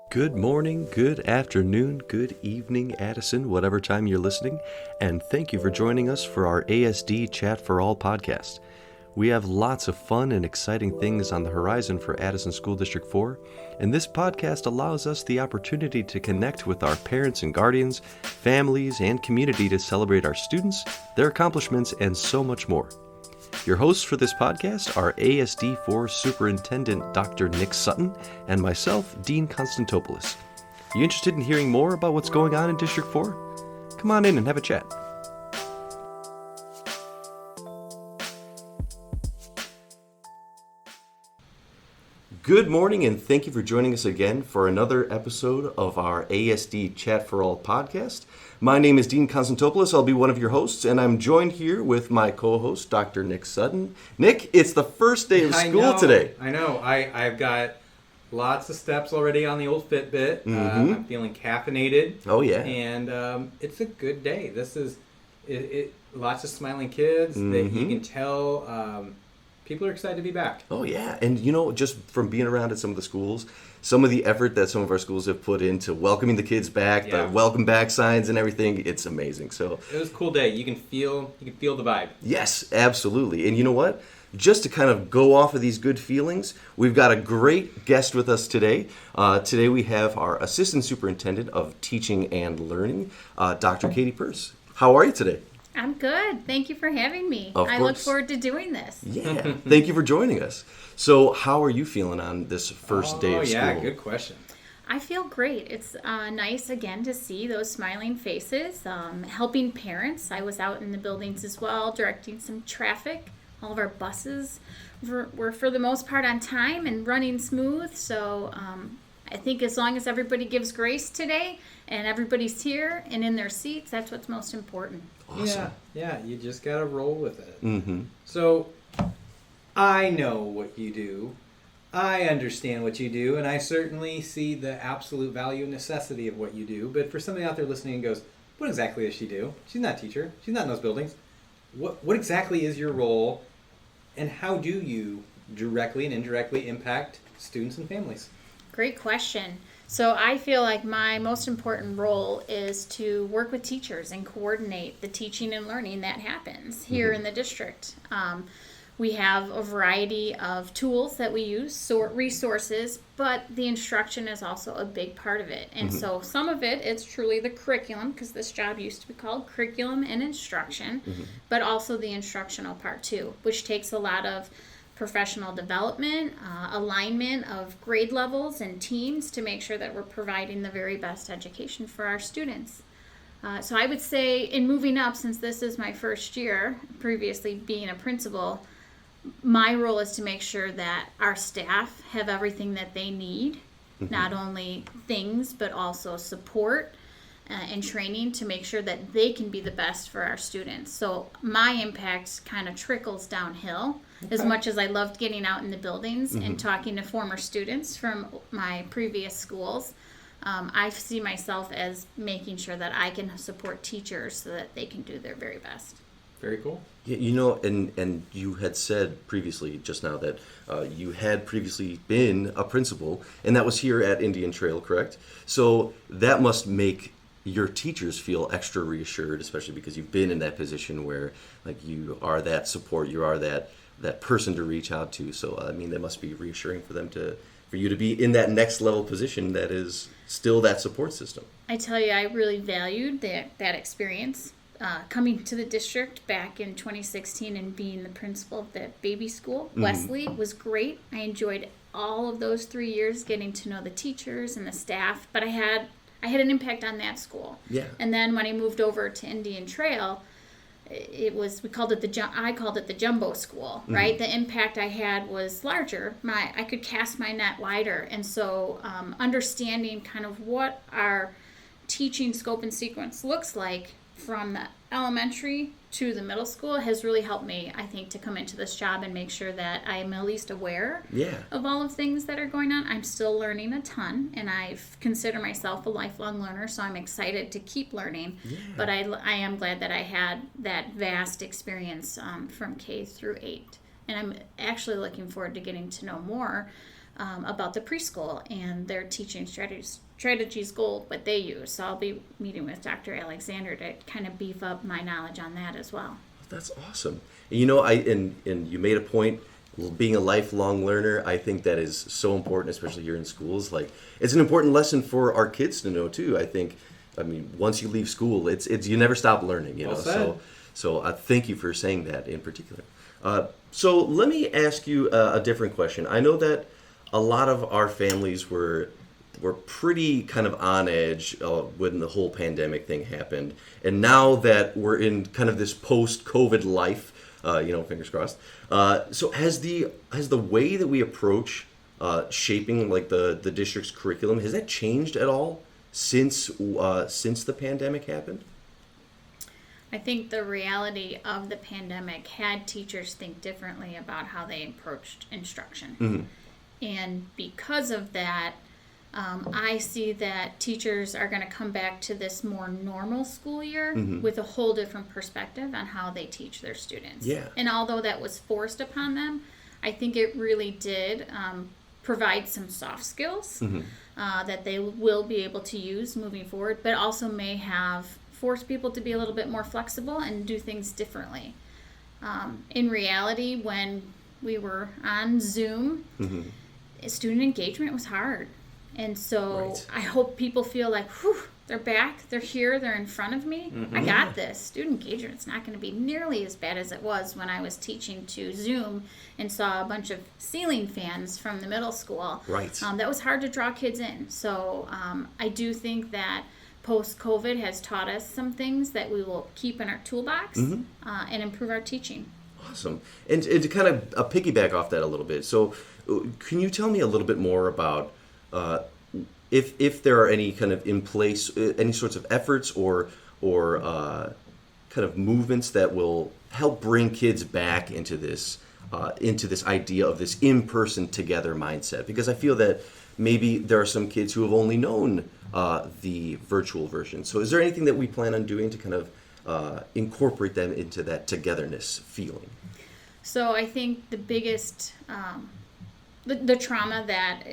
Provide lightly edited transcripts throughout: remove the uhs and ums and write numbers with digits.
Good morning, good afternoon, good evening, Addison, whatever time you're listening, and thank you for joining us for our ASD Chat for All podcast. We have lots of fun and exciting things on the horizon for Addison School District 4, and this podcast allows us the opportunity to connect with our parents and guardians, families, and community to celebrate our students, their accomplishments, and so much more. Your hosts for this podcast are ASD 4 Superintendent Dr. Nick Sutton and myself, Dean Constantopoulos. You interested in hearing more about what's going on in District 4? Come on in and have a chat. Good morning, and thank you for joining us again for another episode of our ASD Chat for All podcast. My name is Dean Constantopoulos. I'll be one of your hosts, and I'm joined here with my co-host, Dr. Nick Sutton. Nick, it's the first day of school today. I know. I've got lots of steps already on the old Fitbit. I'm feeling caffeinated. Oh, yeah. And it's a good day. This is lots of smiling kids. That you can tell people are excited to be back. Oh, yeah. And, you know, just from being around at some of the schools, some of the effort that some of our schools have put into welcoming the kids back, the welcome back signs and everything, it's amazing. So it was a cool day. You can feel the vibe. Yes, absolutely. And you know what? Just to kind of go off of these good feelings, we've got a great guest with us today. Today we have our Assistant Superintendent of Teaching and Learning, Dr. Katie Peirce. How are you today? I'm good. Thank you for having me. Of course. I look forward to doing this. Yeah. Thank you for joining us. So how are you feeling on this first day of school? Oh, yeah. Good question. I feel great. It's nice, again, to see those smiling faces, helping parents. I was out in the buildings as well, directing some traffic. All of our buses were for the most part on time and running smooth. So I think as long as everybody gives grace today and everybody's here and in their seats, that's what's most important. Awesome. Yeah, you just got to roll with it. Mm-hmm. So I know what you do. I understand what you do, and I certainly see the absolute value and necessity of what you do. But for somebody out there listening and goes, what exactly does she do? She's not a teacher. She's not in those buildings. What exactly is your role, and how do you directly and indirectly impact students and families? Great question. So I feel like my most important role is to work with teachers and coordinate the teaching and learning that happens here in the district. We have a variety of tools that we use, resources, but the instruction is also a big part of it. And so some of it, it's truly the curriculum, because this job used to be called curriculum and instruction, but also the instructional part too, which takes a lot of professional development, alignment of grade levels and teams to make sure that we're providing the very best education for our students. So I would say in moving up, since this is my first year, previously being a principal, my role is to make sure that our staff have everything that they need, not only things, but also support and training to make sure that they can be the best for our students. So my impact kind of trickles downhill. As much as I loved getting out in the buildings and talking to former students from my previous schools, I see myself as making sure that I can support teachers so that they can do their very best. Very cool. Yeah, you know, and you had said previously just now that you had previously been a principal, and that was here at Indian Trail, correct? So that must make your teachers feel extra reassured, especially because you've been in that position where, like, you are that support, you are that person to reach out to. So I mean, that must be reassuring for them for you to be in that next level position that is still that support system. I tell you, I really valued that experience. Coming to the district back in 2016 and being the principal of the baby school, Wesley, was great. I enjoyed all of those 3 years getting to know the teachers and the staff, but I had an impact on that school. Yeah. And then when I moved over to Indian Trail, I called it the jumbo school, right? The impact I had was larger. I could cast my net wider, and so understanding kind of what our teaching scope and sequence looks like from the elementary to the middle school has really helped me, I think, to come into this job and make sure that I'm at least aware of all of things that are going on. I'm still learning a ton, and I consider myself a lifelong learner, so I'm excited to keep learning. But I am glad that I had that vast experience from K through 8. And I'm actually looking forward to getting to know more about the preschool and their teaching strategies goal, what they use. So I'll be meeting with Dr. Alexander to kind of beef up my knowledge on that as well. That's awesome. You know, and you made a point, being a lifelong learner. I think that is so important, especially here in schools. Like, it's an important lesson for our kids to know too. I mean, once you leave school, it's you never stop learning. You know, so thank you for saying that in particular. So let me ask you a different question. I know that a lot of our families were pretty kind of on edge when the whole pandemic thing happened. And now that we're in kind of this post-COVID life, fingers crossed. So has the way that we approach shaping like the district's curriculum, has that changed at all since the pandemic happened? I think the reality of the pandemic had teachers think differently about how they approached instruction. Mm-hmm. And because of that, I see that teachers are going to come back to this more normal school year with a whole different perspective on how they teach their students. Yeah. And although that was forced upon them, I think it really did provide some soft skills that they will be able to use moving forward, but also may have forced people to be a little bit more flexible and do things differently. In reality, when we were on Zoom, student engagement was hard. And so right. I hope people feel like, whew, they're back, they're here, they're in front of me. I got this. Student engagement's not going to be nearly as bad as it was when I was teaching to Zoom and saw a bunch of ceiling fans from the middle school. Right. That was hard to draw kids in. So I do think that post-COVID has taught us some things that we will keep in our toolbox and improve our teaching. Awesome. And to kind of piggyback off that a little bit, so can you tell me a little bit more about if there are any kind of in place, any sorts of efforts or kind of movements that will help bring kids back into this idea of this in-person together mindset? Because I feel that maybe there are some kids who have only known the virtual version. So is there anything that we plan on doing to kind of incorporate them into that togetherness feeling? So I think the biggest, the trauma that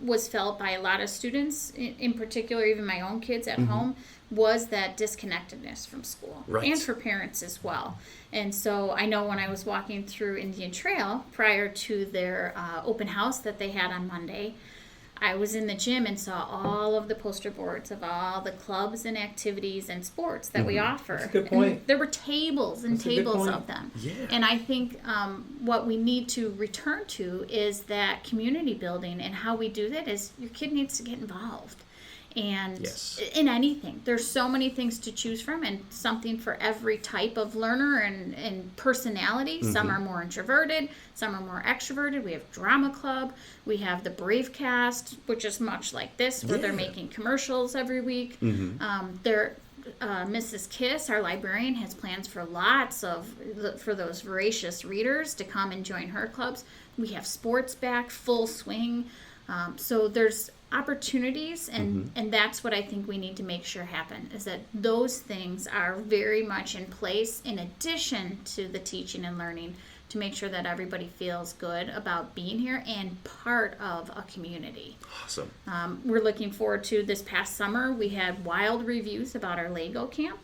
was felt by a lot of students, in particular even my own kids at home, was that disconnectedness from school. Right. And for parents as well. And so I know when I was walking through Indian Trail prior to their open house that they had on Monday, I was in the gym and saw all of the poster boards of all the clubs and activities and sports that we offer. That's a good point. And there were tables and tables of them. Yeah. And I think what we need to return to is that community building, and how we do that is your kid needs to get involved. And yes. in anything, there's so many things to choose from, and something for every type of learner and personality. Some are more introverted, some are more extroverted. We have drama club, we have the Brave Cast, which is much like this, where they're making commercials every week. Mrs. Kiss, our librarian, has plans for for those voracious readers to come and join her clubs. We have sports back, full swing. So there's opportunities, and that's what I think we need to make sure happen, is that those things are very much in place in addition to the teaching and learning, to make sure that everybody feels good about being here and part of a community. Awesome. We're looking forward to this past summer. We had wild reviews about our Lego camp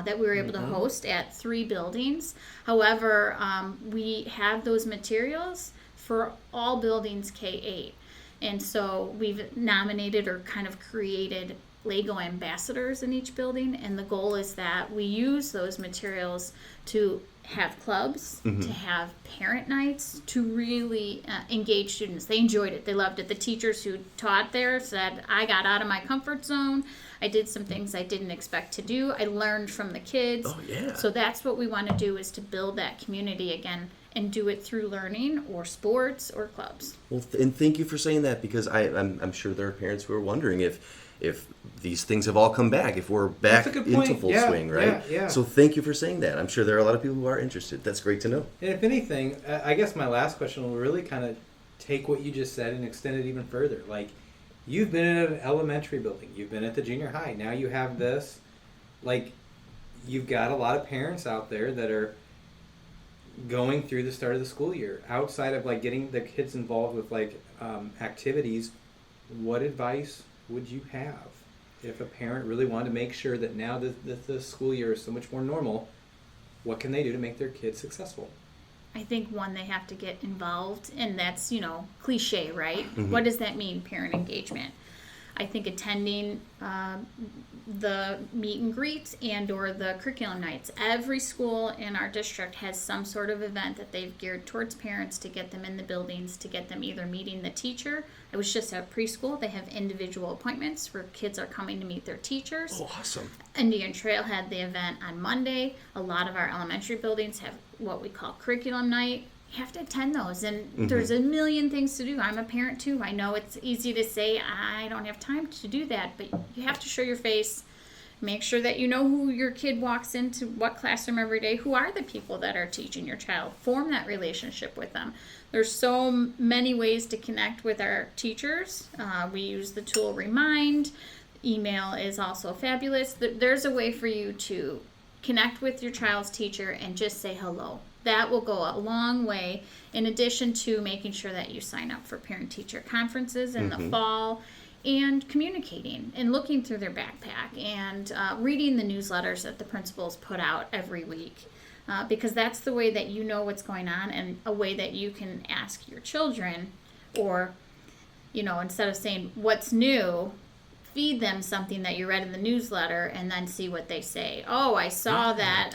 that we were able to host at 3 buildings. However, we have those materials for all buildings K-8. And so we've nominated or kind of created Lego ambassadors in each building. And the goal is that we use those materials to have clubs, to have parent nights, to really engage students. They enjoyed it. They loved it. The teachers who taught there said, I got out of my comfort zone. I did some things I didn't expect to do. I learned from the kids. Oh, yeah. So that's what we want to do, is to build that community again, and do it through learning or sports or clubs. Well, and thank you for saying that, because I'm sure there are parents who are wondering if these things have all come back, if we're back into full swing, right? Yeah. So thank you for saying that. I'm sure there are a lot of people who are interested. That's great to know. And if anything, I guess my last question will really kind of take what you just said and extend it even further. Like, you've been in an elementary building, you've been at the junior high, now you have this. Like, you've got a lot of parents out there that are going through the start of the school year, outside of like getting the kids involved with like activities, what advice would you have if a parent really wanted to make sure that now that the school year is so much more normal, what can they do to make their kids successful? I think one, they have to get involved, and that's, cliche, right? Mm-hmm. What does that mean, parent engagement? I think attending the meet and greets and or the curriculum nights. Every school in our district has some sort of event that they've geared towards parents to get them in the buildings, to get them either meeting the teacher. I was just at preschool. They have individual appointments where kids are coming to meet their teachers. Oh, awesome. Indian Trail had the event on Monday. A lot of our elementary buildings have what we call curriculum night. You have to attend those, and there's a million things to do. I'm a parent too. I know it's easy to say I don't have time to do that, but you have to show your face. Make sure that you know who your kid walks into what classroom every day. Who are the people that are teaching your child? Form that relationship with them. There's so many ways to connect with our teachers. We use the tool Remind. Email is also fabulous. There's a way for you to connect with your child's teacher and just say hello. That will go a long way, in addition to making sure that you sign up for parent-teacher conferences in the fall, and communicating and looking through their backpack and reading the newsletters that the principals put out every week, because that's the way that you know what's going on, and a way that you can ask your children, or, instead of saying what's new, feed them something that you read in the newsletter and then see what they say. Oh, I saw that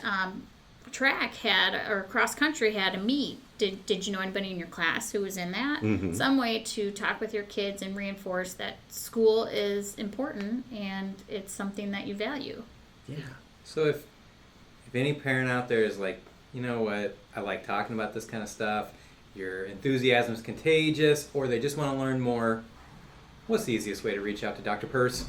track had, or cross country had a meet. Did you know anybody in your class who was in that? Some way to talk with your kids and reinforce that school is important and it's something that you value. Yeah. So if any parent out there is like, you know what, I like talking about this kind of stuff, your enthusiasm is contagious, or they just want to learn more, what's the easiest way to reach out to Dr. Purse?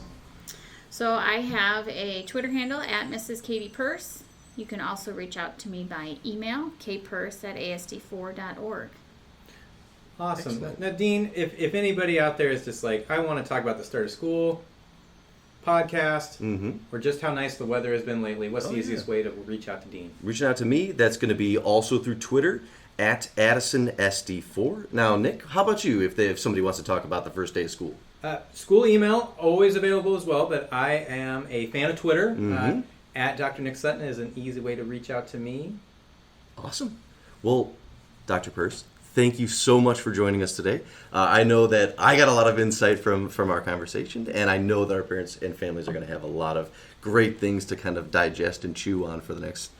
So I have a Twitter handle at Mrs. Katie Purse. You can also reach out to me by email, kpurse@asd4.org. Awesome. Excellent. Now, Dean, if anybody out there is just like, I want to talk about the start of school podcast, or just how nice the weather has been lately, what's the easiest way to reach out to Dean? Reaching out to me, that's going to be also through Twitter at AddisonSD4. Now, Nick, how about you if somebody wants to talk about the first day of school? School email, always available as well, but I am a fan of Twitter. At Dr. Nick Sutton is an easy way to reach out to me. Awesome. Well, Dr. Purse, thank you so much for joining us today. I know that I got a lot of insight from our conversation, and I know that our parents and families are going to have a lot of great things to kind of digest and chew on for the next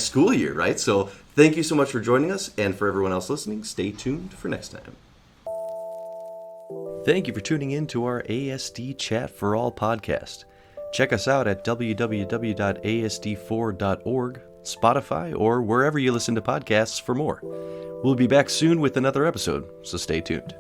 school year, right? So thank you so much for joining us, and for everyone else listening, stay tuned for next time. Thank you for tuning in to our ASD Chat for All podcast. Check us out at www.asd4.org, Spotify, or wherever you listen to podcasts for more. We'll be back soon with another episode, so stay tuned.